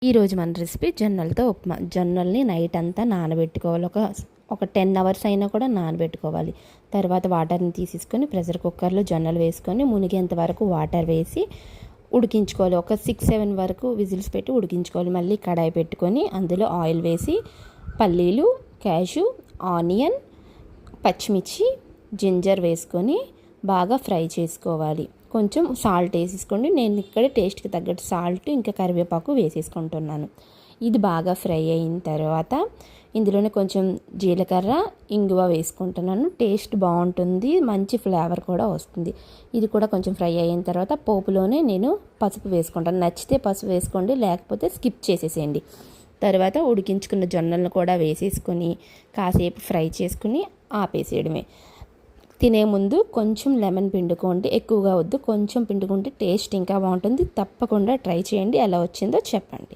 ఈరోజు మన రెసిపీ జొన్నలతో ఉప్మా. జొన్నల్ని నైట్ అంతా నానబెట్టుకోవాలి. ఒక 10 అవర్స్ అయినా కూడా నానబెట్టుకోవాలి. తర్వాత వాటర్ని తీసేసుకొని ప్రెషర్ కుక్కర్లో జొన్నలు వేసుకొని మునిగేంత వరకు వాటర్ వేసి ఉడికించుకోవాలి. ఒక 6-7 వరకు విజిల్స్ పెట్టి ఉడికించుకోవాలి. మళ్ళీ కడాయి పెట్టుకొని అందులో ఆయిల్ వేసి పల్లీలు, క్యాషు, ఆనియన్, పచ్చిమిర్చి, జింజర్ వేసుకొని బాగా ఫ్రై చేసుకోవాలి. కొంచెం సాల్ట్ వేసేసుకోండి. నేను ఇక్కడ టేస్ట్కి తగ్గట్టు సాల్ట్ ఇంకా కరివేపాకు వేసేసుకుంటున్నాను. ఇది బాగా ఫ్రై అయిన తర్వాత ఇందులోనే కొంచెం జీలకర్ర, ఇంగువ వేసుకుంటున్నాను. టేస్ట్ బాగుంటుంది, మంచి ఫ్లేవర్ కూడా వస్తుంది. ఇది కూడా కొంచెం ఫ్రై అయిన తర్వాత పోపులోనే నేను పసుపు వేసుకుంటాను. నచ్చితే పసుపు వేసుకోండి, లేకపోతే స్కిప్ చేసేసేయండి. తర్వాత ఉడికించుకున్న జొన్నలను కూడా వేసేసుకొని కాసేపు ఫ్రై చేసుకుని ఆపేసేయడమే. తినే ముందు కొంచెం లెమన్ పిండుకోండి, ఎక్కువగా వద్దు, కొంచెం పిండుకుంటే టేస్ట్ ఇంకా బాగుంటుంది. తప్పకుండా ట్రై చేయండి, ఎలా వచ్చిందో చెప్పండి.